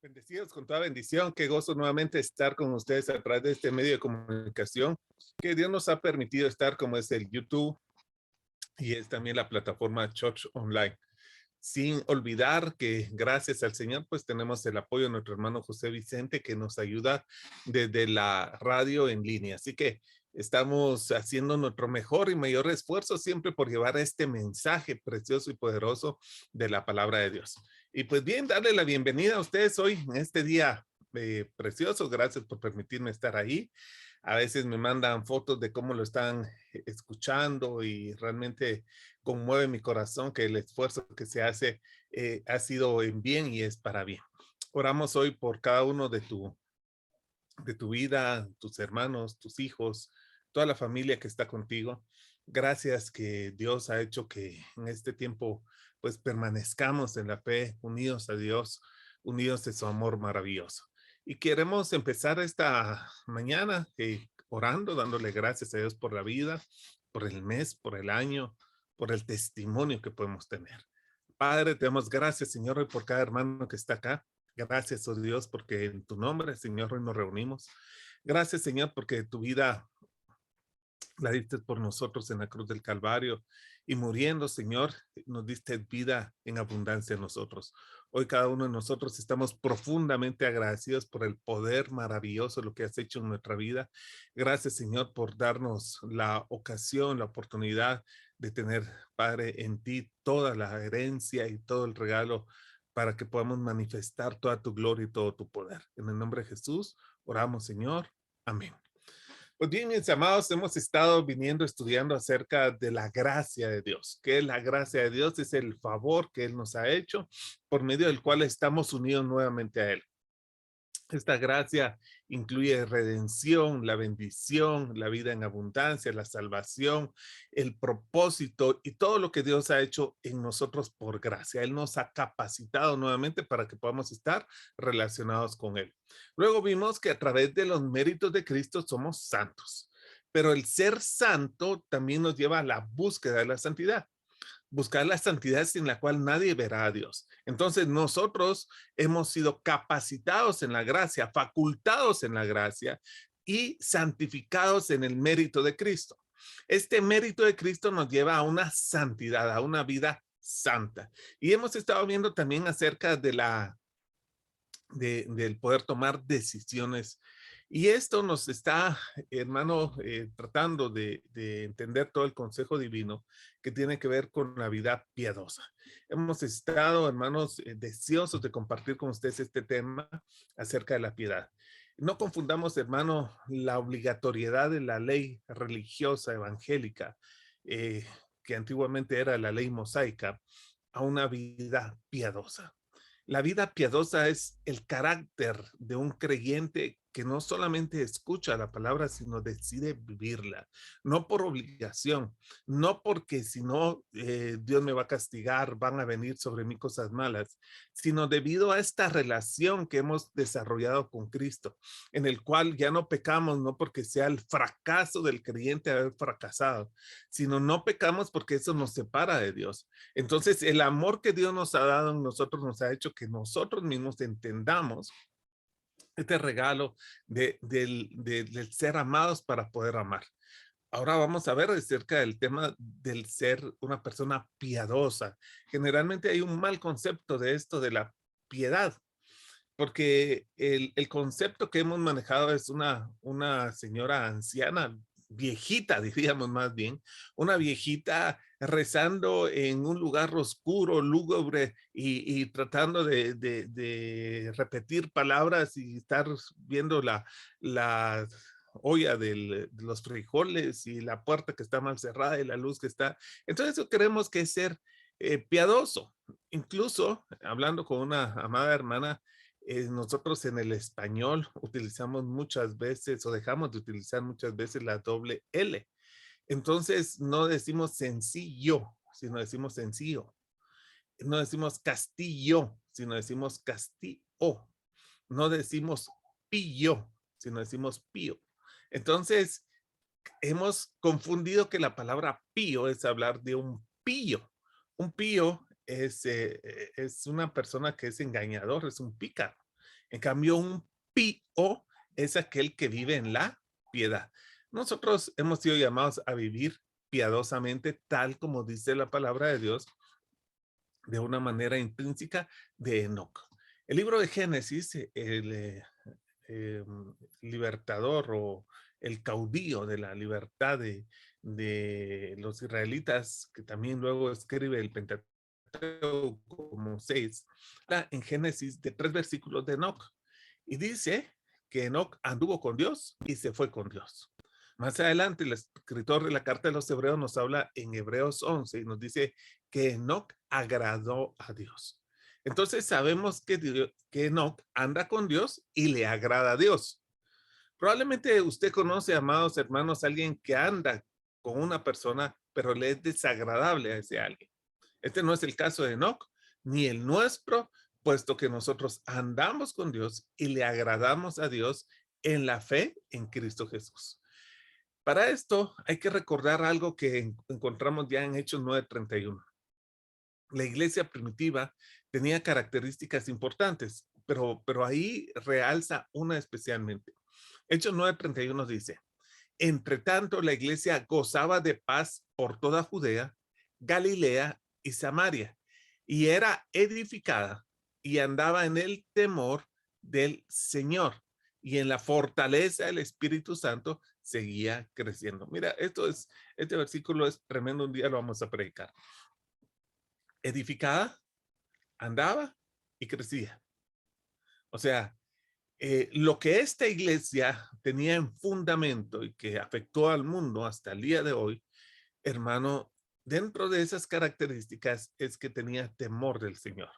Bendecidos con toda bendición, qué gozo nuevamente estar con ustedes a través de este medio de comunicación que Dios nos ha permitido estar, como es el YouTube y es también la plataforma Church Online. Sin olvidar que gracias al Señor, pues tenemos el apoyo de nuestro hermano José Vicente que nos ayuda desde la radio en línea. Así que estamos haciendo nuestro mejor y mayor esfuerzo siempre por llevar este mensaje precioso y poderoso de la palabra de Dios. Y pues bien, darle la bienvenida a ustedes hoy en este día precioso. Gracias por permitirme estar ahí. A veces me mandan fotos de cómo lo están escuchando y realmente conmueve mi corazón que el esfuerzo que se hace ha sido en bien y es para bien. Oramos hoy por cada uno de tu vida, tus hermanos, tus hijos, toda la familia que está contigo. Gracias que Dios ha hecho que en este tiempo pues permanezcamos en la fe, unidos a Dios, unidos de su amor maravilloso. Y queremos empezar esta mañana orando, dándole gracias a Dios por la vida, por el mes, por el año, por el testimonio que podemos tener. Padre, te damos gracias, Señor, hoy por cada hermano que está acá. Gracias, oh Dios, porque en tu nombre, Señor, hoy nos reunimos. Gracias, Señor, porque tu vida la diste por nosotros en la cruz del Calvario y muriendo, Señor, nos diste vida en abundancia en nosotros. Hoy cada uno de nosotros estamos profundamente agradecidos por el poder maravilloso, lo que has hecho en nuestra vida. Gracias, Señor, por darnos la ocasión, la oportunidad de tener, Padre, en ti toda la herencia y todo el regalo para que podamos manifestar toda tu gloria y todo tu poder. En el nombre de Jesús, oramos, Señor. Amén. Pues bien, mis amados, hemos estado viniendo estudiando acerca de la gracia de Dios. ¿Qué es la gracia de Dios? Es el favor que Él nos ha hecho por medio del cual estamos unidos nuevamente a Él. Esta gracia incluye redención, la bendición, la vida en abundancia, la salvación, el propósito y todo lo que Dios ha hecho en nosotros por gracia. Él nos ha capacitado nuevamente para que podamos estar relacionados con Él. Luego vimos que a través de los méritos de Cristo somos santos, pero el ser santo también nos lleva a la búsqueda de la santidad, buscar la santidad sin la cual nadie verá a Dios. Entonces nosotros hemos sido capacitados en la gracia, facultados en la gracia y santificados en el mérito de Cristo. Este mérito de Cristo nos lleva a una santidad, a una vida santa. Y hemos estado viendo también acerca de del poder tomar decisiones. Y esto nos está, hermano, tratando de entender todo el consejo divino que tiene que ver con la vida piadosa. Hemos estado, hermanos, deseosos de compartir con ustedes este tema acerca de la piedad. No confundamos, hermano, la obligatoriedad de la ley religiosa evangélica, eh, que antiguamente era la ley mosaica, a una vida piadosa. La vida piadosa es el carácter de un creyente que no solamente escucha la palabra, sino decide vivirla, no por obligación, no porque si no Dios me va a castigar, van a venir sobre mí cosas malas, sino debido a esta relación que hemos desarrollado con Cristo, en el cual ya no pecamos, no porque sea el fracaso del creyente haber fracasado, sino no pecamos porque eso nos separa de Dios. Entonces, el amor que Dios nos ha dado en nosotros nos ha hecho que nosotros mismos entendamos este regalo del ser amados para poder amar. Ahora vamos a ver acerca del tema del ser una persona piadosa. Generalmente hay un mal concepto de esto de la piedad, porque el concepto que hemos manejado es una señora anciana, viejita, diríamos más bien, una viejita rezando en un lugar oscuro, lúgubre y tratando de repetir palabras y estar viendo la olla de los frijoles y la puerta que está mal cerrada y la luz que está. Entonces eso creemos que es ser piadoso. Incluso hablando con una amada hermana, nosotros en el español utilizamos muchas veces o dejamos de utilizar muchas veces la doble L. Entonces no decimos sencillo, sino decimos sencillo. No decimos castillo, sino decimos castillo. No decimos pillo, sino decimos pío. Entonces hemos confundido que la palabra pío es hablar de un pillo. Un pillo es una persona que es engañador, es un pícaro. En cambio, un pío es aquel que vive en la piedad. Nosotros hemos sido llamados a vivir piadosamente, tal como dice la palabra de Dios, de una manera intrínseca de Enoc. El libro de Génesis, eh, libertador o el caudillo de la libertad de los israelitas, que también luego escribe el Pentateuco como 6, en Génesis de 3 versículos de Enoc. Y dice que Enoc anduvo con Dios y se fue con Dios. Más adelante, el escritor de la carta de los Hebreos nos habla en Hebreos 11 y nos dice que Enoc agradó a Dios. Entonces sabemos que Enoc anda con Dios y le agrada a Dios. Probablemente usted conoce, amados hermanos, a alguien que anda con una persona, pero le es desagradable a ese alguien. Este no es el caso de Enoc, ni el nuestro, puesto que nosotros andamos con Dios y le agradamos a Dios en la fe en Cristo Jesús. Para esto hay que recordar algo que encontramos ya en Hechos 9:31. La iglesia primitiva tenía características importantes, pero ahí realza una especialmente. Hechos 9:31 dice, entre tanto la iglesia gozaba de paz por toda Judea, Galilea y Samaria, y era edificada y andaba en el temor del Señor y en la fortaleza del Espíritu Santo seguía creciendo. Mira, este versículo es tremendo, un día lo vamos a predicar. Edificada, andaba y crecía. O sea, lo que esta iglesia tenía en fundamento y que afectó al mundo hasta el día de hoy, hermano, dentro de esas características es que tenía temor del Señor.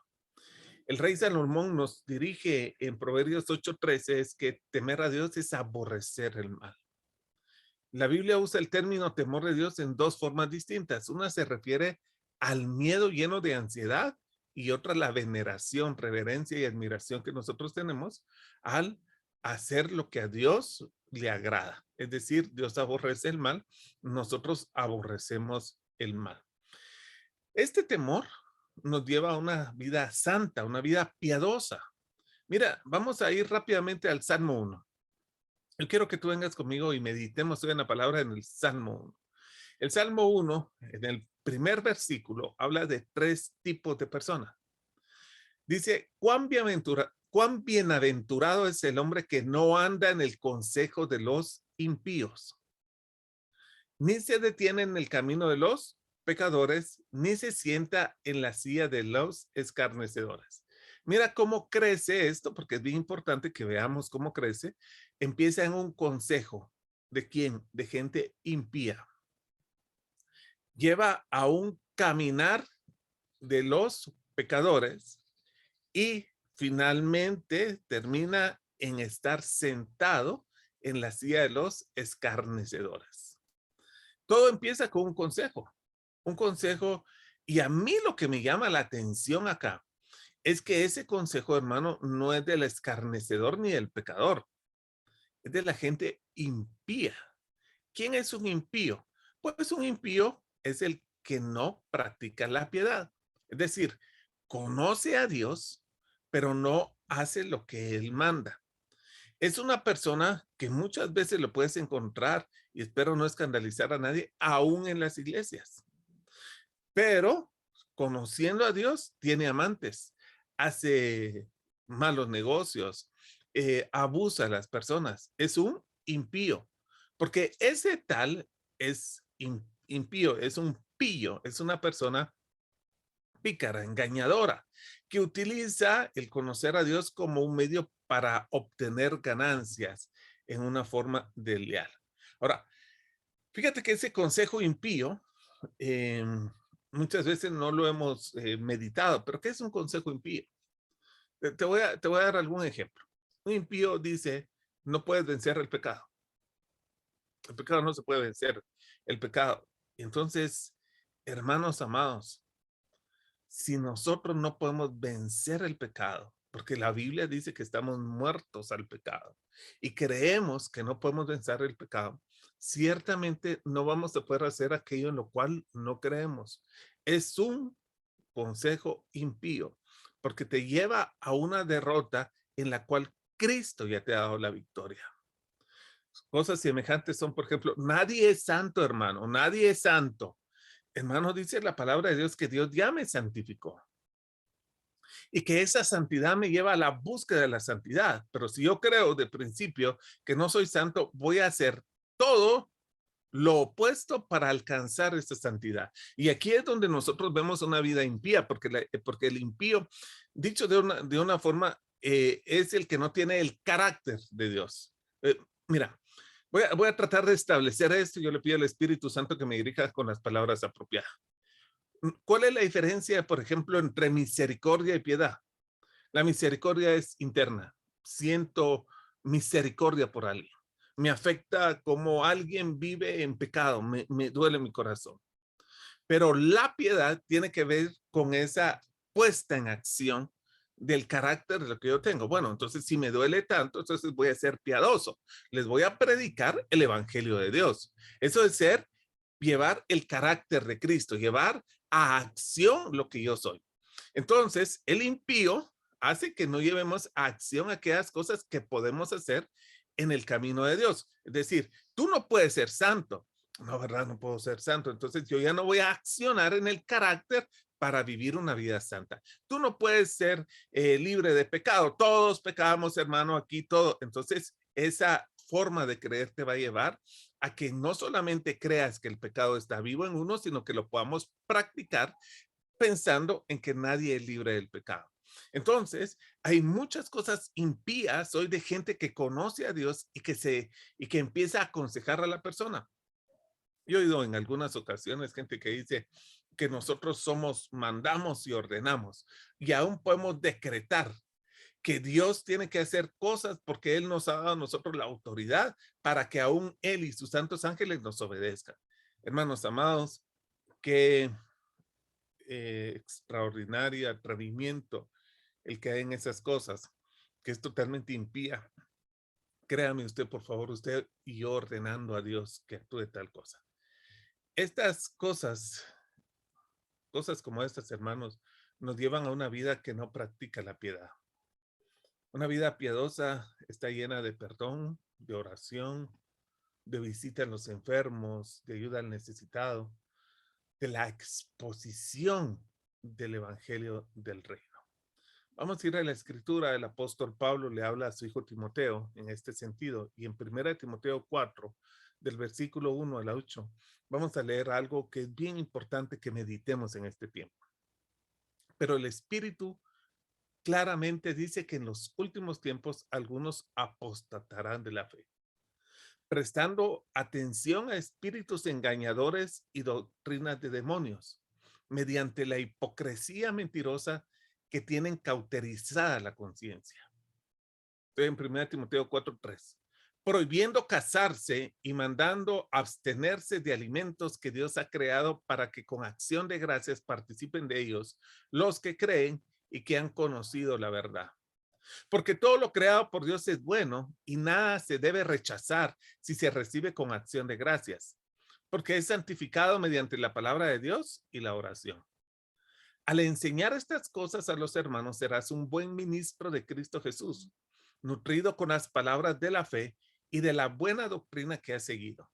El rey Salomón nos dirige en Proverbios 8:13, es que temer a Dios es aborrecer el mal. La Biblia usa el término temor de Dios en dos formas distintas. Una se refiere al miedo lleno de ansiedad y otra la veneración, reverencia y admiración que nosotros tenemos al hacer lo que a Dios le agrada. Es decir, Dios aborrece el mal, nosotros aborrecemos el mal. Este temor nos lleva a una vida santa, una vida piadosa. Mira, vamos a ir rápidamente al Salmo 1. Yo quiero que tú vengas conmigo y meditemos hoy en la palabra en el Salmo 1. El Salmo 1, en el primer versículo, habla de tres tipos de personas. Dice, cuán bienaventurado es el hombre que no anda en el consejo de los impíos, ni se detiene en el camino de los pecadores, ni se sienta en la silla de los escarnecedores. Mira cómo crece esto, porque es bien importante que veamos cómo crece. Empieza en un consejo. ¿De quién? De gente impía. Lleva a un caminar de los pecadores y finalmente termina en estar sentado en la silla de los escarnecedores. Todo empieza con un consejo, y a mí lo que me llama la atención acá es que ese consejo, hermano, no es del escarnecedor ni del pecador, es de la gente impía. ¿Quién es un impío? Pues un impío es el que no practica la piedad. Es decir, conoce a Dios, pero no hace lo que Él manda. Es una persona que muchas veces lo puedes encontrar, y espero no escandalizar a nadie, aún en las iglesias. Pero conociendo a Dios, tiene amantes, hace malos negocios, abusa a las personas. Es un impío, porque ese tal es impío, es un pillo, es una persona pícara, engañadora, que utiliza el conocer a Dios como un medio para obtener ganancias en una forma desleal. Ahora, fíjate que ese consejo impío, eh, muchas veces no lo hemos meditado, pero ¿qué es un consejo impío? Te voy a dar algún ejemplo. Un impío dice, no puedes vencer el pecado. El pecado no se puede vencer, el pecado. Entonces, hermanos amados, si nosotros no podemos vencer el pecado, porque la Biblia dice que estamos muertos al pecado y creemos que no podemos vencer el pecado, ciertamente no vamos a poder hacer aquello en lo cual no creemos. Es un consejo impío, porque te lleva a una derrota en la cual Cristo ya te ha dado la victoria. Cosas semejantes son, por ejemplo, nadie es santo, hermano, nadie es santo. Hermano, dice la palabra de Dios que Dios ya me santificó y que esa santidad me lleva a la búsqueda de la santidad. Pero si yo creo de principio que no soy santo, voy a hacer todo lo opuesto para alcanzar esta santidad. Y aquí es donde nosotros vemos una vida impía, porque el impío, dicho de una forma, es el que no tiene el carácter de Dios. Mira, voy a tratar de establecer esto. Yo le pido al Espíritu Santo que me dirija con las palabras apropiadas. ¿Cuál es la diferencia, por ejemplo, entre misericordia y piedad? La misericordia es interna. Siento misericordia por alguien. Me afecta como alguien vive en pecado. Me duele mi corazón. Pero la piedad tiene que ver con esa puesta en acción del carácter de lo que yo tengo. Bueno, entonces si me duele tanto, entonces voy a ser piadoso. Les voy a predicar el evangelio de Dios. Eso es ser, llevar el carácter de Cristo, llevar a acción lo que yo soy. Entonces, el impío hace que no llevemos a acción aquellas cosas que podemos hacer en el camino de Dios. Es decir, tú no puedes ser santo. No, ¿verdad? No puedo ser santo. Entonces yo ya no voy a accionar en el carácter para vivir una vida santa. Tú no puedes ser libre de pecado. Todos pecamos, hermano, aquí todo. Entonces esa forma de creer te va a llevar a que no solamente creas que el pecado está vivo en uno, sino que lo podamos practicar pensando en que nadie es libre del pecado. Entonces, hay muchas cosas impías hoy de gente que conoce a Dios y que empieza a aconsejar a la persona. Yo he oído en algunas ocasiones gente que dice que nosotros mandamos y ordenamos, y aún podemos decretar que Dios tiene que hacer cosas porque Él nos ha dado a nosotros la autoridad para que aún Él y sus santos ángeles nos obedezcan. Hermanos amados, qué extraordinario atrevimiento el que hay en esas cosas, que es totalmente impía. Créame usted, por favor, usted y yo ordenando a Dios que actúe tal cosa. Estas cosas como estas, hermanos, nos llevan a una vida que no practica la piedad. Una vida piadosa está llena de perdón, de oración, de visita a los enfermos, de ayuda al necesitado, de la exposición del evangelio del reino. Vamos a ir a la escritura. El apóstol Pablo le habla a su hijo Timoteo en este sentido, y en 1 Timoteo 4, del versículo 1 al 8, vamos a leer algo que es bien importante que meditemos en este tiempo. Pero el Espíritu claramente dice que en los últimos tiempos algunos apostatarán de la fe, prestando atención a espíritus engañadores y doctrinas de demonios, mediante la hipocresía mentirosa que tienen cauterizada la conciencia. Estoy en 1 Timoteo 4:3. Prohibiendo casarse y mandando abstenerse de alimentos que Dios ha creado para que con acción de gracias participen de ellos los que creen y que han conocido la verdad. Porque todo lo creado por Dios es bueno y nada se debe rechazar si se recibe con acción de gracias, porque es santificado mediante la palabra de Dios y la oración. Al enseñar estas cosas a los hermanos, serás un buen ministro de Cristo Jesús, nutrido con las palabras de la fe y de la buena doctrina que has seguido.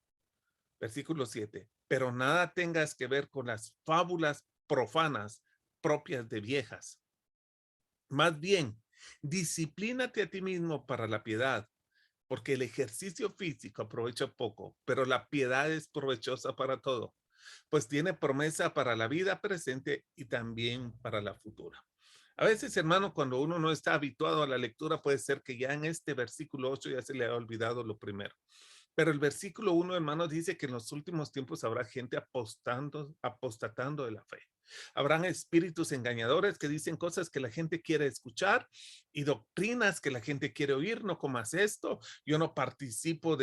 Versículo 7. Pero nada tengas que ver con las fábulas profanas propias de viejas. Más bien, disciplínate a ti mismo para la piedad, porque el ejercicio físico aprovecha poco, pero la piedad es provechosa para todo, pues tiene promesa para la vida presente y también para la futura. A veces, hermano, cuando uno no está habituado a la lectura, puede ser que ya en este versículo 8 ya se le ha olvidado lo primero. Pero el versículo 1, hermano, dice que en los últimos tiempos habrá gente apostatando de la fe. Habrán espíritus engañadores que dicen cosas que la gente quiere escuchar y doctrinas que la gente quiere oír. No comas esto. Yo no participo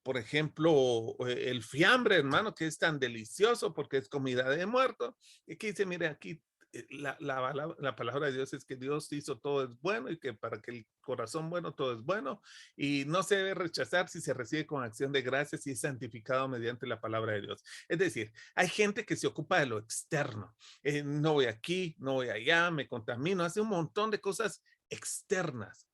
por ejemplo, el fiambre, hermano, que es tan delicioso porque es comida de muerto. Y aquí dice, mire, aquí la palabra de Dios es que Dios hizo todo es bueno y que para que el corazón bueno todo es bueno y no se debe rechazar si se recibe con acción de gracias y es santificado mediante la palabra de Dios. Es decir, hay gente que se ocupa de lo externo. No voy aquí, no voy allá, me contamino, hace un montón de cosas externas.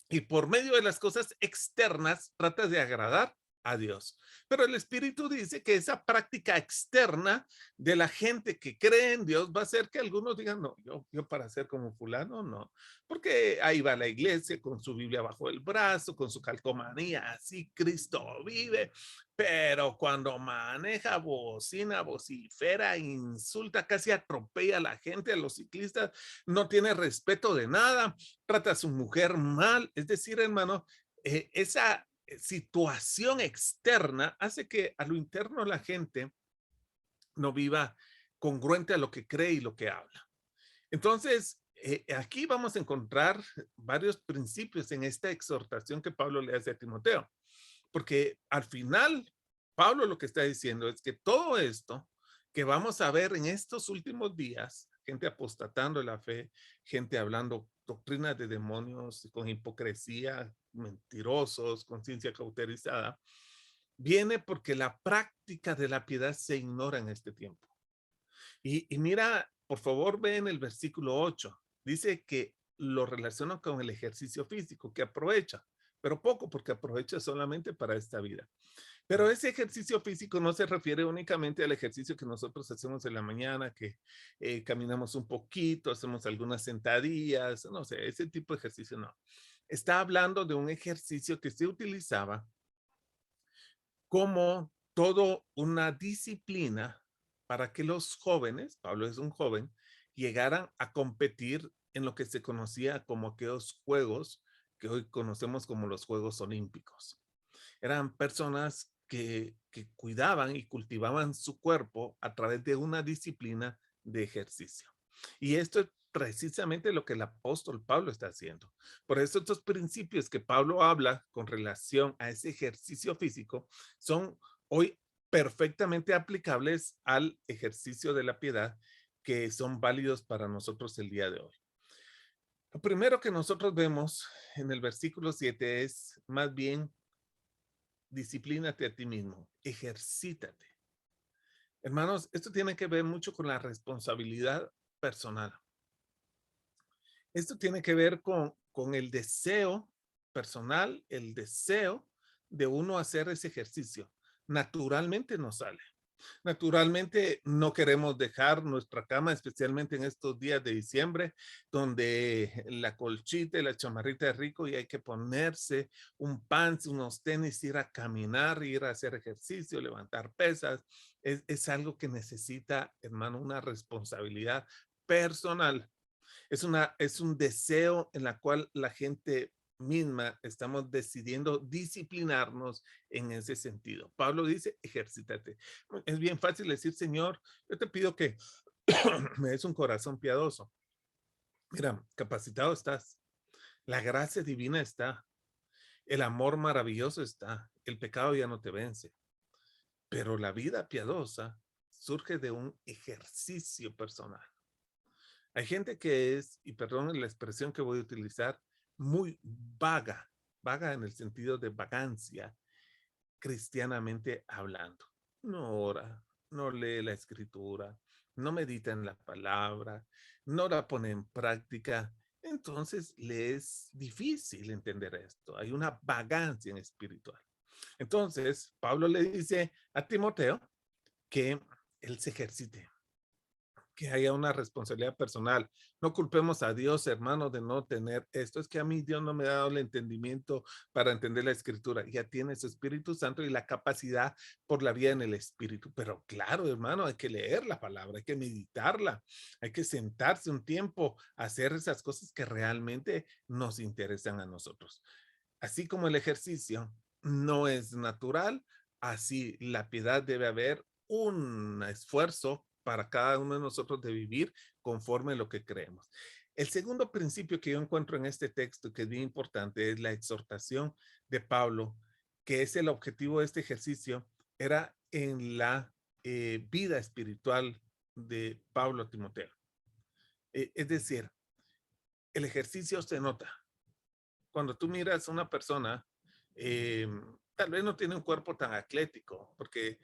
Y por medio de las cosas externas trata de agradar a Dios. Pero el Espíritu dice que esa práctica externa de la gente que cree en Dios va a hacer que algunos digan, no, yo para ser como fulano, no. Porque ahí va a la iglesia con su Biblia bajo el brazo, con su calcomanía, así Cristo vive. Pero cuando maneja bocina, vocifera, insulta, casi atropella a la gente, a los ciclistas, no tiene respeto de nada, trata a su mujer mal. Es decir, hermano, esa situación externa hace que a lo interno la gente no viva congruente a lo que cree y lo que habla. Entonces, aquí vamos a encontrar varios principios en esta exhortación que Pablo le hace a Timoteo, porque al final, Pablo lo que está diciendo es que todo esto que vamos a ver en estos últimos días, gente apostatando de la fe, gente hablando doctrinas de demonios con hipocresía, mentirosos, conciencia cauterizada, viene porque la práctica de la piedad se ignora en este tiempo. Y mira, por favor, ve en el versículo 8. Dice que lo relaciona con el ejercicio físico, que aprovecha, pero poco porque aprovecha solamente para esta vida. Pero ese ejercicio físico no se refiere únicamente al ejercicio que nosotros hacemos en la mañana, que caminamos un poquito, hacemos algunas sentadillas, no sé, ese tipo de ejercicio no. Está hablando de un ejercicio que se utilizaba como todo una disciplina para que los jóvenes, Pablo es un joven, llegaran a competir en lo que se conocía como aquellos juegos que hoy conocemos como los Juegos Olímpicos. Eran personas que cuidaban y cultivaban su cuerpo a través de una disciplina de ejercicio. Y esto es precisamente lo que el apóstol Pablo está haciendo. Por eso estos principios que Pablo habla con relación a ese ejercicio físico son hoy perfectamente aplicables al ejercicio de la piedad que son válidos para nosotros el día de hoy. Lo primero que nosotros vemos en el versículo 7 es más bien disciplínate a ti mismo, ejercítate. Hermanos, esto tiene que ver mucho con la responsabilidad personal. Esto tiene que ver con el deseo personal, el deseo de uno hacer ese ejercicio. Naturalmente no sale. Naturalmente no queremos dejar nuestra cama, especialmente en estos días de diciembre, donde la colchita y la chamarrita es rico y hay que ponerse un pants, unos tenis, ir a caminar, ir a hacer ejercicio, levantar pesas. Es algo que necesita, hermano, una responsabilidad personal. Es un deseo en la cual la gente misma estamos decidiendo disciplinarnos en ese sentido. Pablo dice, ejercítate. Es bien fácil decir, Señor, yo te pido que me des un corazón piadoso. Mira, capacitado estás. La gracia divina está. El amor maravilloso está. El pecado ya no te vence. Pero la vida piadosa surge de un ejercicio personal. Hay gente que es, y perdón la expresión que voy a utilizar, muy vaga, vaga en el sentido de vagancia, cristianamente hablando. No ora, no lee la escritura, no medita en la palabra, no la pone en práctica. Entonces le es difícil entender esto. Hay una vagancia en espiritual. Entonces, Pablo le dice a Timoteo que él se ejercite, que haya una responsabilidad personal. No culpemos a Dios, hermano, de no tener esto. Es que a mí Dios no me ha dado el entendimiento para entender la escritura. Ya tiene su Espíritu Santo y la capacidad por la vida en el Espíritu. Pero claro, hermano, hay que leer la palabra, hay que meditarla, hay que sentarse un tiempo a hacer esas cosas que realmente nos interesan a nosotros. Así como el ejercicio no es natural, así la piedad debe haber un esfuerzo para cada uno de nosotros de vivir conforme a lo que creemos. El segundo principio que yo encuentro en este texto, que es bien importante, es la exhortación de Pablo, que es el objetivo de este ejercicio, era en la vida espiritual de Pablo a Timoteo. Es decir, el ejercicio se nota. Cuando tú miras a una persona, eh, tal vez no tiene un cuerpo tan atlético, porque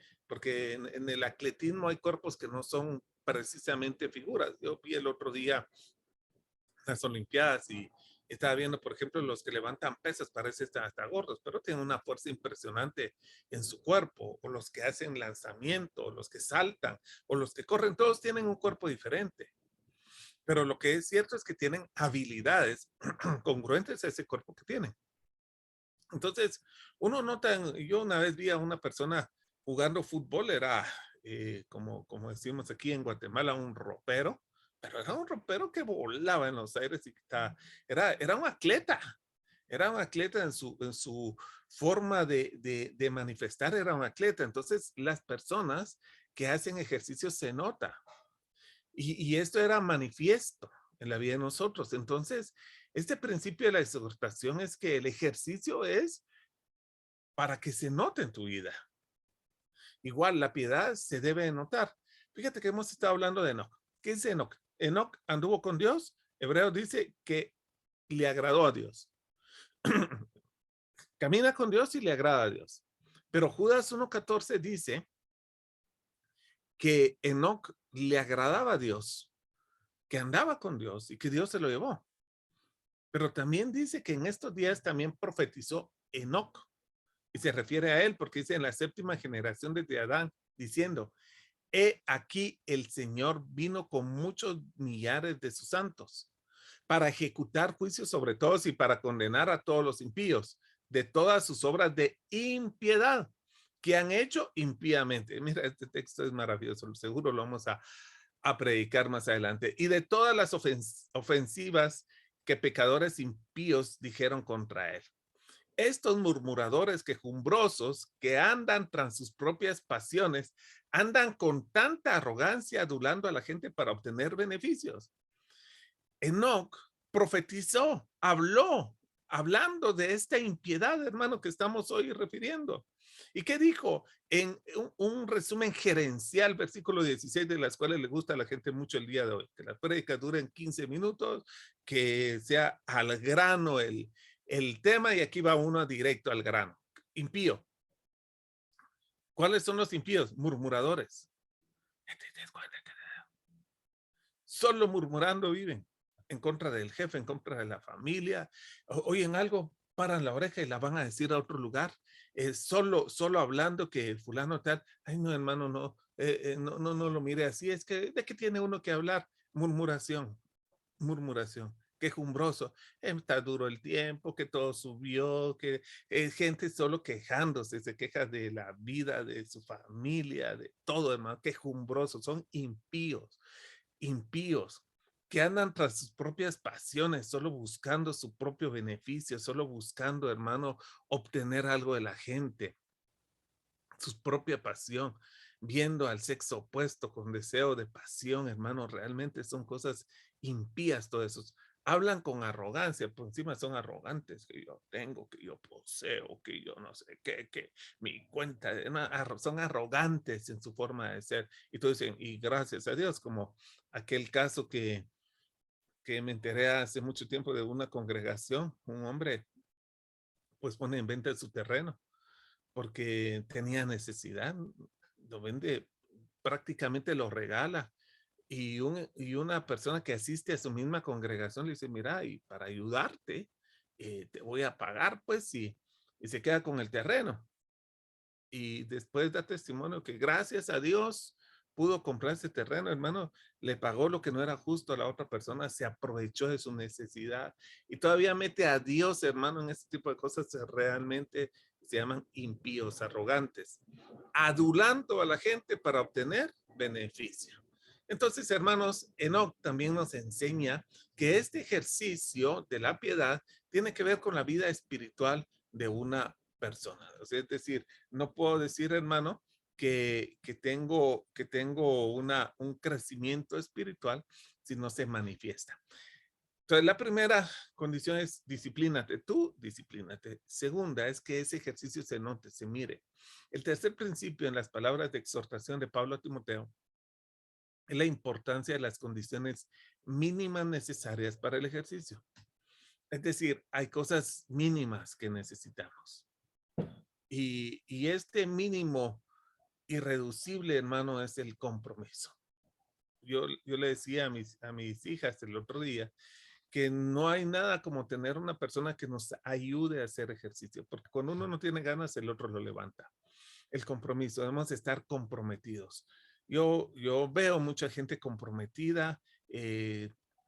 en el atletismo hay cuerpos que no son precisamente figuras. Yo vi el otro día las Olimpiadas y estaba viendo, por ejemplo, los que levantan pesas, parece hasta gordos, pero tienen una fuerza impresionante en su cuerpo, o los que hacen lanzamiento, o los que saltan, o los que corren, todos tienen un cuerpo diferente. Pero lo que es cierto es que tienen habilidades congruentes a ese cuerpo que tienen. Entonces, uno nota, yo una vez vi a una persona jugando fútbol, era como decimos aquí en Guatemala, un ropero, pero era un ropero que volaba en los aires y era era un atleta en su forma de manifestar, era un atleta. Entonces, las personas que hacen ejercicio se nota. Y esto era manifiesto en la vida de nosotros. Entonces, este principio de la exhortación es que el ejercicio es para que se note en tu vida. Igual, la piedad se debe notar. Fíjate que hemos estado hablando de Enoc. ¿Qué dice Enoc? Enoc anduvo con Dios. Hebreo dice que le agradó a Dios. Camina con Dios y le agrada a Dios. Pero Judas 1:14 dice que Enoc le agradaba a Dios, que andaba con Dios y que Dios se lo llevó. Pero también dice que en estos días también profetizó Enoc. Y se refiere a él porque dice en la séptima generación desde Adán, diciendo, he aquí el Señor vino con muchos millares de sus santos para ejecutar juicios sobre todos y para condenar a todos los impíos de todas sus obras de impiedad que han hecho impíamente. Mira, este texto es maravilloso, seguro lo vamos a predicar más adelante. Y de todas las ofensivas que pecadores impíos dijeron contra él. Estos murmuradores quejumbrosos que andan tras sus propias pasiones, andan con tanta arrogancia adulando a la gente para obtener beneficios. Enoc profetizó, hablando de esta impiedad, hermano, que estamos hoy refiriendo. ¿Y qué dijo? En un resumen gerencial, versículo 16, de las cuales le gusta a la gente mucho el día de hoy, que la prédica dure en 15 minutos, que sea al grano el tema, y aquí va uno directo al grano. Impío. ¿Cuáles son los impíos? Murmuradores. Solo murmurando viven en contra del jefe, en contra de la familia. Oyen algo, paran la oreja y la van a decir a otro lugar. Solo hablando que fulano tal, ay no hermano, no lo mire así, es que de qué tiene uno que hablar. Murmuración, quejumbroso, está duro el tiempo, que todo subió, que gente solo quejándose, se queja de la vida, de su familia, de todo, hermano, quejumbrosos, son impíos, que andan tras sus propias pasiones, solo buscando su propio beneficio, solo buscando, hermano, obtener algo de la gente, su propia pasión, viendo al sexo opuesto con deseo de pasión, hermano, realmente son cosas impías todo eso. Hablan con arrogancia, por encima son arrogantes, que yo tengo, que yo poseo, que yo no sé qué, que mi cuenta, son arrogantes en su forma de ser. Y todos dicen, y gracias a Dios, como aquel caso que me enteré hace mucho tiempo de una congregación, un hombre pues pone en venta su terreno porque tenía necesidad, lo vende, prácticamente lo regala. Y una persona que asiste a su misma congregación le dice, mira, y para ayudarte, te voy a pagar, pues, y se queda con el terreno. Y después da testimonio que gracias a Dios pudo comprar ese terreno, hermano, le pagó lo que no era justo a la otra persona, se aprovechó de su necesidad y todavía mete a Dios, hermano, en este tipo de cosas. Realmente se llaman impíos, arrogantes, adulando a la gente para obtener beneficio. Entonces, hermanos, Enoch también nos enseña que este ejercicio de la piedad tiene que ver con la vida espiritual de una persona. O sea, es decir, no puedo decir, hermano, que tengo un crecimiento espiritual si no se manifiesta. Entonces, la primera condición es disciplínate. Tú, disciplínate. Segunda es que ese ejercicio se note, se mire. El tercer principio en las palabras de exhortación de Pablo a Timoteo es la importancia de las condiciones mínimas necesarias para el ejercicio. Es decir, hay cosas mínimas que necesitamos. Y este mínimo irreducible, hermano, es el compromiso. Yo le decía a mis hijas el otro día que no hay nada como tener una persona que nos ayude a hacer ejercicio, porque cuando uno no tiene ganas, el otro lo levanta. El compromiso, debemos estar comprometidos. Yo veo mucha gente comprometida,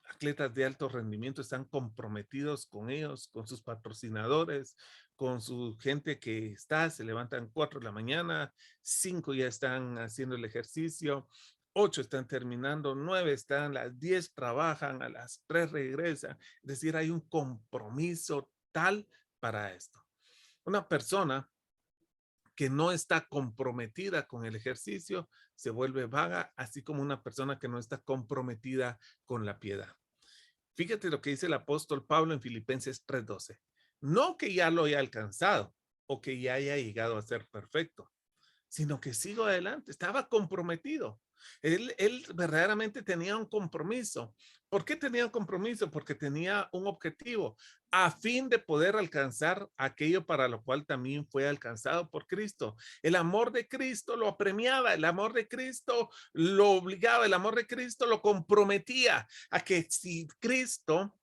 atletas de alto rendimiento están comprometidos con ellos, con sus patrocinadores, con su gente que se levantan 4 de la mañana, 5 ya están haciendo el ejercicio, 8 están terminando, 9 están, las 10 trabajan, a las 3 regresan. Es decir, hay un compromiso tal para esto. Una persona que no está comprometida con el ejercicio se vuelve vaga, así como una persona que no está comprometida con la piedad. Fíjate lo que dice el apóstol Pablo en Filipenses 3:12. No que ya lo haya alcanzado o que ya haya llegado a ser perfecto, sino que sigo adelante. Estaba comprometido. Él verdaderamente tenía un compromiso. ¿Por qué tenía un compromiso? Porque tenía un objetivo a fin de poder alcanzar aquello para lo cual también fue alcanzado por Cristo. El amor de Cristo lo apremiaba, el amor de Cristo lo obligaba, el amor de Cristo lo comprometía a que si Cristo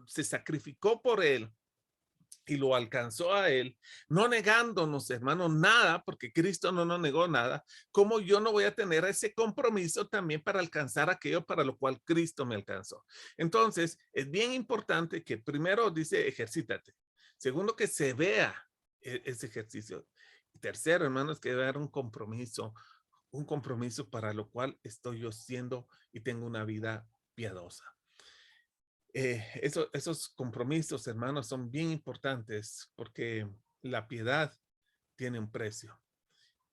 se sacrificó por él, y lo alcanzó a él, no negándonos, hermanos, nada, porque Cristo no nos negó nada, ¿cómo yo no voy a tener ese compromiso también para alcanzar aquello para lo cual Cristo me alcanzó? Entonces, es bien importante que primero dice, ejercítate. Segundo, que se vea ese ejercicio. Y tercero, hermanos, que debe haber un compromiso para lo cual estoy yo siendo y tengo una vida piadosa. Esos compromisos, hermanos, son bien importantes porque la piedad tiene un precio.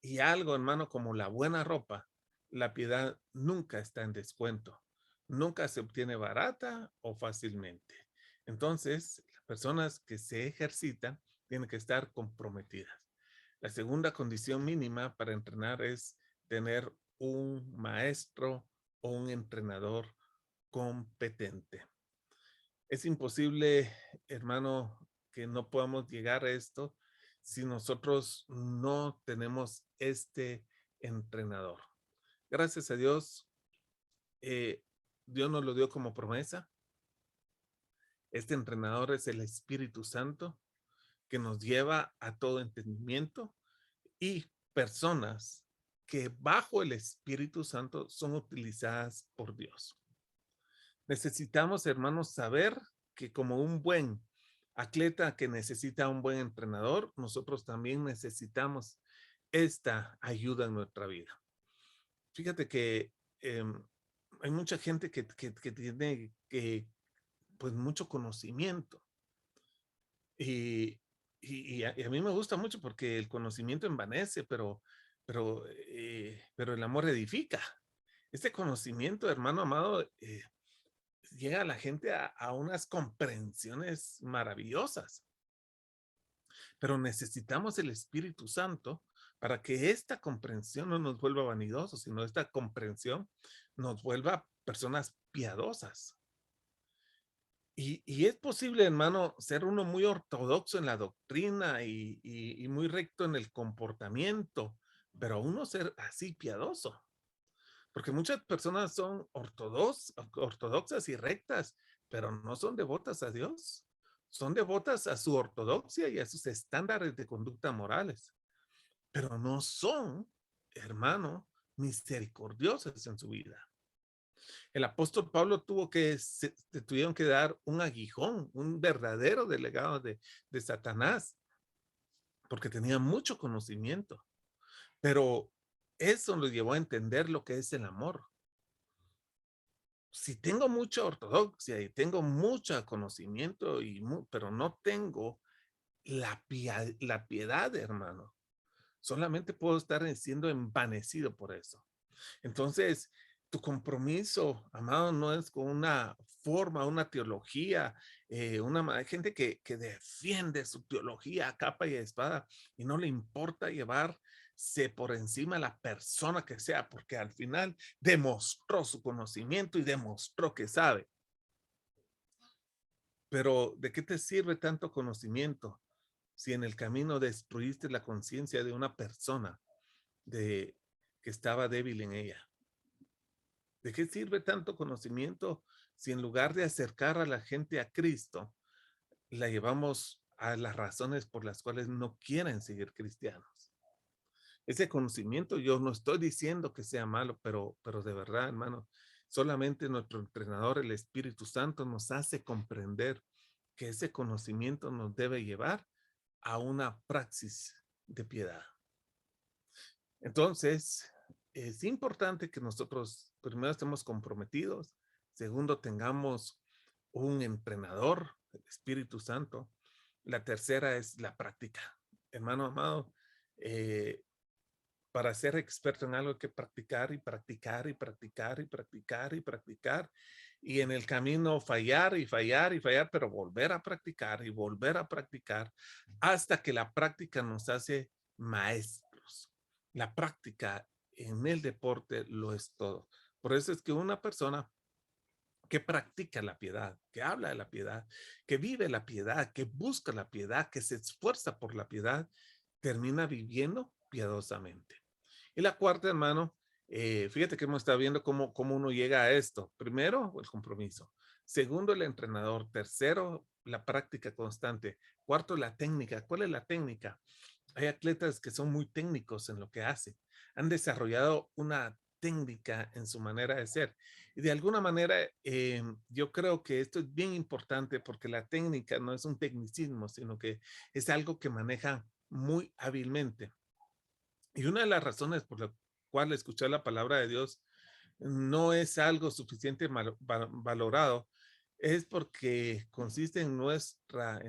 Y algo, hermano, como la buena ropa, la piedad nunca está en descuento. Nunca se obtiene barata o fácilmente. Entonces, las personas que se ejercitan tienen que estar comprometidas. La segunda condición mínima para entrenar es tener un maestro o un entrenador competente. Es imposible, hermano, que no podamos llegar a esto si nosotros no tenemos este entrenador. Gracias a Dios, eh, Dios nos lo dio como promesa. Este entrenador es el Espíritu Santo que nos lleva a todo entendimiento y personas que bajo el Espíritu Santo son utilizadas por Dios. Necesitamos, hermanos, saber que como un buen atleta que necesita un buen entrenador, nosotros también necesitamos esta ayuda en nuestra vida. Fíjate que hay mucha gente que tiene pues mucho conocimiento y, y a mí me gusta mucho porque el conocimiento envanece, pero el amor edifica. Este conocimiento, hermano amado, llega a la gente a unas comprensiones maravillosas, pero necesitamos el Espíritu Santo para que esta comprensión no nos vuelva vanidosos, sino esta comprensión nos vuelva personas piadosas. Y es posible, hermano, ser uno muy ortodoxo en la doctrina y muy recto en el comportamiento, pero uno ser así piadoso. Porque muchas personas son ortodoxas y rectas, pero no son devotas a Dios. Son devotas a su ortodoxia y a sus estándares de conducta morales, pero no son, hermano, misericordiosas en su vida. El apóstol Pablo tuvieron que dar un aguijón, un verdadero delegado de Satanás, porque tenía mucho conocimiento, pero eso lo llevó a entender lo que es el amor. Si tengo mucha ortodoxia y tengo mucho conocimiento, pero no tengo la piedad, hermano, solamente puedo estar siendo envanecido por eso. Entonces, tu compromiso, amado, no es con una forma, una teología, hay gente que defiende su teología a capa y a espada y no le importa llevar se por encima de la persona que sea, porque al final demostró su conocimiento y demostró que sabe. Pero ¿de qué te sirve tanto conocimiento si en el camino destruiste la conciencia de una persona de que estaba débil en ella? ¿De qué sirve tanto conocimiento si en lugar de acercar a la gente a Cristo, la llevamos a las razones por las cuales no quieren seguir cristianos? Ese conocimiento, yo no estoy diciendo que sea malo, pero de verdad, hermano, solamente nuestro entrenador, el Espíritu Santo, nos hace comprender que ese conocimiento nos debe llevar a una praxis de piedad. Entonces, es importante que nosotros primero estemos comprometidos, segundo, tengamos un entrenador, el Espíritu Santo. La tercera es la práctica. Hermano amado, eh, para ser experto en algo hay que practicar y practicar y practicar y practicar y practicar. Y en el camino fallar y fallar y fallar, pero volver a practicar y volver a practicar hasta que la práctica nos hace maestros. La práctica en el deporte lo es todo. Por eso es que una persona que practica la piedad, que habla de la piedad, que vive la piedad, que busca la piedad, que se esfuerza por la piedad, termina viviendo piadosamente. Y la cuarta, hermano, fíjate que hemos estado viendo cómo uno llega a esto. Primero, el compromiso. Segundo, el entrenador. Tercero, la práctica constante. Cuarto, la técnica. ¿Cuál es la técnica? Hay atletas que son muy técnicos en lo que hacen. Han desarrollado una técnica en su manera de ser. Y de alguna manera, yo creo que esto es bien importante porque la técnica no es un tecnicismo, sino que es algo que maneja muy hábilmente. Y una de las razones por la cual escuchar la palabra de Dios no es algo suficiente valorado es porque consiste en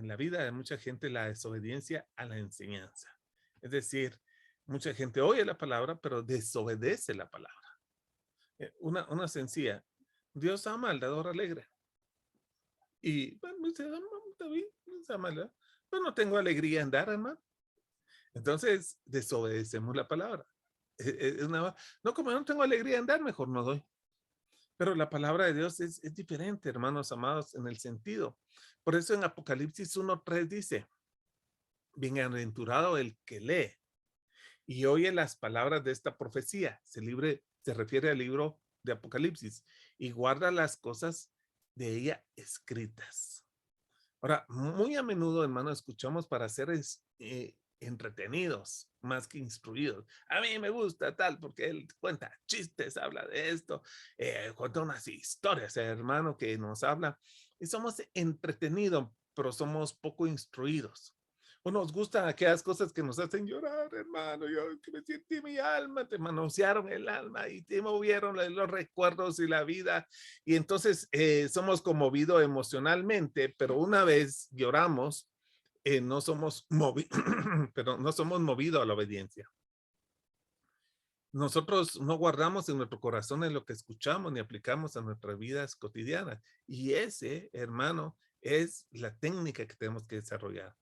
la vida de mucha gente, la desobediencia a la enseñanza. Es decir, mucha gente oye la palabra, pero desobedece la palabra. Una sencilla, Dios ama al dador alegre. Y bueno, dice, está bien, Dios ama, pero no tengo alegría en dar, hermano. Entonces, desobedecemos la palabra. No, como no tengo alegría en dar, mejor no doy. Pero la palabra de Dios es diferente, hermanos amados, en el sentido. Por eso en Apocalipsis 1:3 dice, bienaventurado el que lee y oye las palabras de esta profecía. Se refiere al libro de Apocalipsis y guarda las cosas de ella escritas. Ahora, muy a menudo, hermano, escuchamos para ser entretenidos más que instruidos. A mí me gusta tal porque él cuenta chistes, habla de esto, cuenta unas historias, hermano, que nos habla y somos entretenidos, pero somos poco instruidos. O nos gustan aquellas cosas que nos hacen llorar, hermano. Yo que me sentí mi alma, te manosearon el alma y te movieron los recuerdos y la vida. Y entonces somos conmovidos emocionalmente, pero una vez lloramos, no somos pero no somos movidos a la obediencia. Nosotros no guardamos en nuestro corazón en lo que escuchamos ni aplicamos a nuestras vidas cotidianas. Y ese, hermano, es la técnica que tenemos que desarrollar.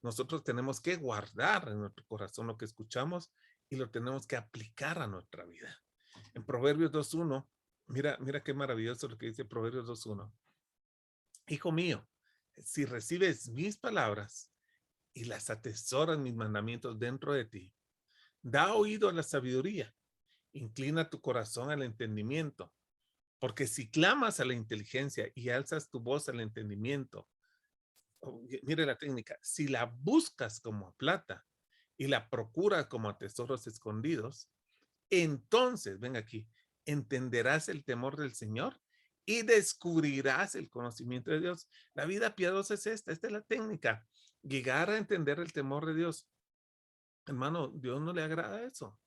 Nosotros tenemos que guardar en nuestro corazón lo que escuchamos y lo tenemos que aplicar a nuestra vida. En Proverbios 2:1, mira qué maravilloso lo que dice Proverbios 2:1. Hijo mío, si recibes mis palabras y las atesoras mis mandamientos dentro de ti, da oído a la sabiduría, inclina tu corazón al entendimiento, porque si clamas a la inteligencia y alzas tu voz al entendimiento, mire la técnica, si la buscas como a plata y la procuras como a tesoros escondidos, entonces, ven aquí, entenderás el temor del Señor y descubrirás el conocimiento de Dios. La vida piadosa es esta es la técnica, llegar a entender el temor de Dios. Hermano, Dios no le agrada eso.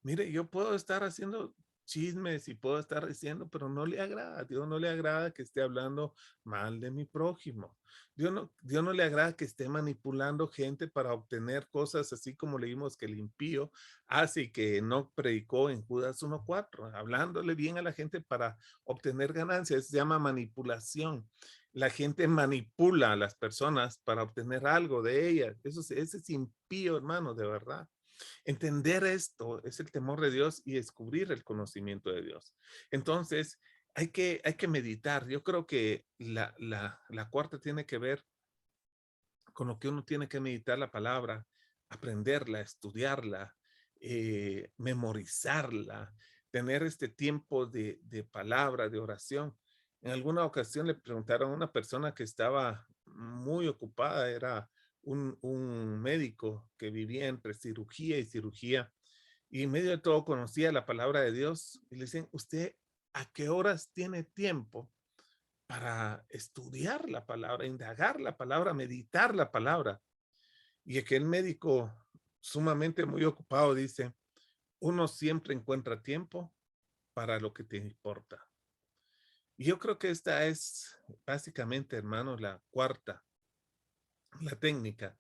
Mire, yo puedo estar haciendo chismes y puedo estar diciendo, pero no le agrada. Dios no le agrada que esté hablando mal de mi prójimo. Dios no le agrada que esté manipulando gente para obtener cosas así como leímos que el impío hace y que no predicó en Judas 1:4, hablándole bien a la gente para obtener ganancias. Se llama manipulación. La gente manipula a las personas para obtener algo de ellas. Ese es impío, hermano, de verdad. Entender esto es el temor de Dios y descubrir el conocimiento de Dios. Entonces, hay que meditar. Yo creo que la cuarta tiene que ver con lo que uno tiene que meditar la palabra, aprenderla, estudiarla, memorizarla, tener este tiempo de palabra, de oración. En alguna ocasión le preguntaron a una persona que estaba muy ocupada, era un médico que vivía entre cirugía y cirugía, y en medio de todo conocía la palabra de Dios, y le dicen, ¿usted a qué horas tiene tiempo para estudiar la palabra, indagar la palabra, meditar la palabra? Y aquel médico sumamente muy ocupado dice, uno siempre encuentra tiempo para lo que te importa. Y yo creo que esta es básicamente, hermanos, la cuarta, la técnica.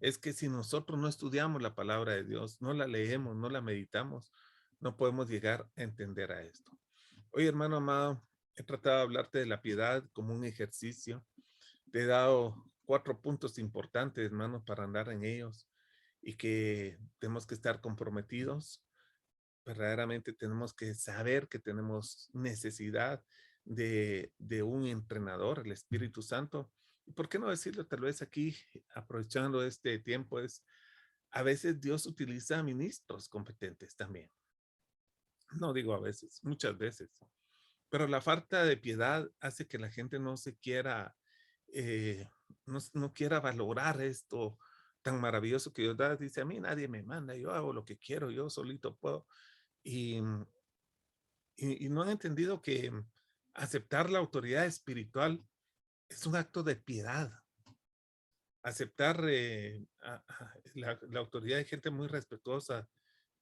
Es que si nosotros no estudiamos la palabra de Dios, no la leemos, no la meditamos, no podemos llegar a entender a esto. Oye, hermano amado, he tratado de hablarte de la piedad como un ejercicio. Te he dado 4 puntos importantes, hermanos, para andar en ellos y que tenemos que estar comprometidos. Verdaderamente tenemos que saber que tenemos necesidad de un entrenador, el Espíritu Santo. ¿Y por qué no decirlo tal vez aquí, aprovechando este tiempo? Es, a veces Dios utiliza ministros competentes también. No digo a veces, muchas veces. Pero la falta de piedad hace que la gente no se quiera, eh, no quiera valorar esto tan maravilloso que Dios da. Dice, a mí nadie me manda, yo hago lo que quiero, yo solito puedo. Y, y no han entendido que aceptar la autoridad espiritual es un acto de piedad. Aceptar la autoridad de gente muy respetuosa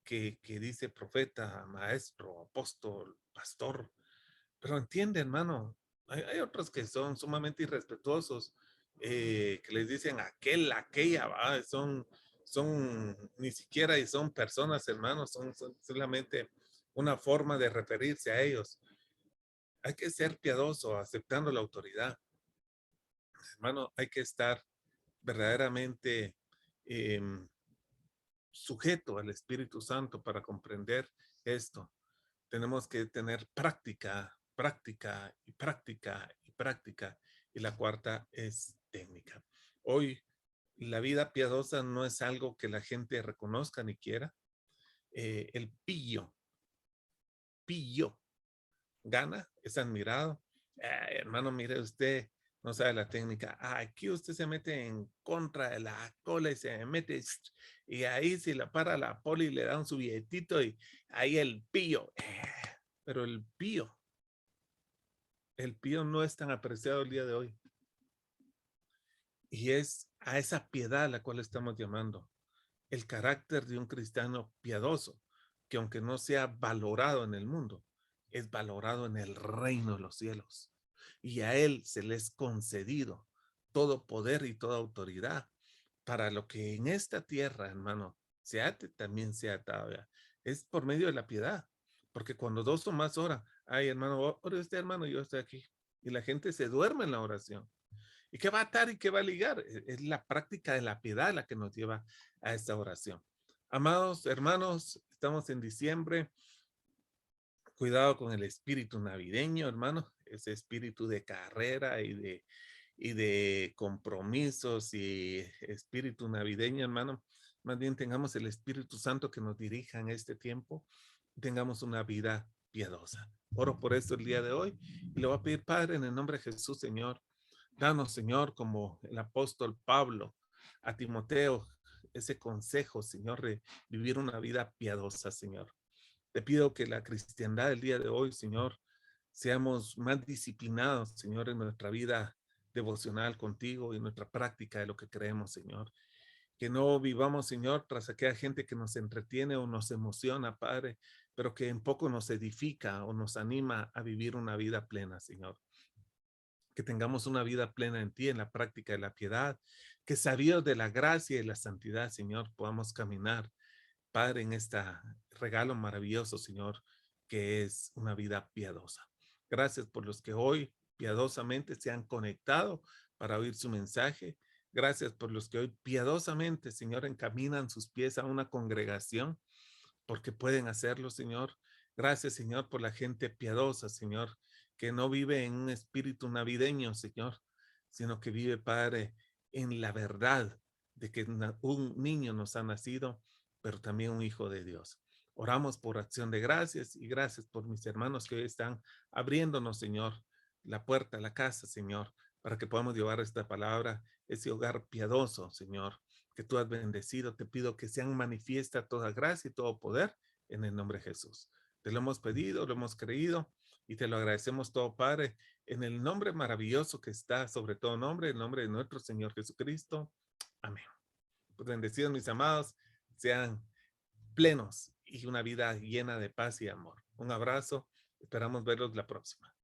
que dice profeta, maestro, apóstol, pastor. Pero entiende, hermano, hay otros que son sumamente irrespetuosos, que les dicen aquel, aquella, ¿va? Son ni siquiera y son personas, hermanos, son solamente una forma de referirse a ellos. Hay que ser piadoso aceptando la autoridad. Hermano, hay que estar verdaderamente eh, sujeto al Espíritu Santo para comprender esto. Tenemos que tener práctica, práctica y práctica y práctica. Y la cuarta es técnica. Hoy la vida piadosa no es algo que la gente reconozca ni quiera. El pillo, gana, es admirado. Hermano, mire usted, no sabe la técnica. Aquí usted se mete en contra de la cola y se mete, y ahí si la para la poli le dan su billetito y ahí el pillo. Pero el pío no es tan apreciado el día de hoy. Y es a esa piedad a la cual estamos llamando. El carácter de un cristiano piadoso, que aunque no sea valorado en el mundo, es valorado en el reino de los cielos. Y a él se le es concedido todo poder y toda autoridad para lo que en esta tierra, hermano, se ate, también se atado. Es por medio de la piedad. Porque cuando dos o más oran, ay, hermano, ore usted, hermano, yo estoy aquí. Y la gente se duerme en la oración. ¿Y qué va a atar y qué va a ligar? Es la práctica de la piedad la que nos lleva a esta oración. Amados hermanos, estamos en diciembre. Cuidado con el espíritu navideño, hermano. Ese espíritu de carrera y de compromisos y espíritu navideño, hermano. Más bien tengamos el Espíritu Santo que nos dirija en este tiempo. Tengamos una vida piadosa. Oro por esto el día de hoy y le voy a pedir, Padre, en el nombre de Jesús, Señor. Danos, Señor, como el apóstol Pablo a Timoteo, ese consejo, Señor, de vivir una vida piadosa, Señor. Te pido que la cristiandad del día de hoy, Señor, seamos más disciplinados, Señor, en nuestra vida devocional contigo y nuestra práctica de lo que creemos, Señor. Que no vivamos, Señor, tras aquella gente que nos entretiene o nos emociona, Padre, pero que en poco nos edifica o nos anima a vivir una vida plena, Señor. Que tengamos una vida plena en ti, en la práctica de la piedad, que sabidos de la gracia y la santidad, Señor, podamos caminar, Padre, en este regalo maravilloso, Señor, que es una vida piadosa. Gracias por los que hoy piadosamente se han conectado para oír su mensaje. Gracias por los que hoy piadosamente, Señor, encaminan sus pies a una congregación, porque pueden hacerlo, Señor. Gracias, Señor, por la gente piadosa, Señor, que no vive en un espíritu navideño, Señor, sino que vive, Padre, en la verdad de que un niño nos ha nacido, pero también un hijo de Dios. Oramos por acción de gracias y gracias por mis hermanos que hoy están abriéndonos, Señor, la puerta, la casa, Señor, para que podamos llevar esta palabra, ese hogar piadoso, Señor, que tú has bendecido. Te pido que sean manifiesta toda gracia y todo poder en el nombre de Jesús. Te lo hemos pedido, lo hemos creído y te lo agradecemos todo, Padre, en el nombre maravilloso que está sobre todo nombre, el nombre de nuestro Señor Jesucristo. Amén. Pues bendecidos, mis amados, sean plenos y una vida llena de paz y amor. Un abrazo. Esperamos verlos la próxima.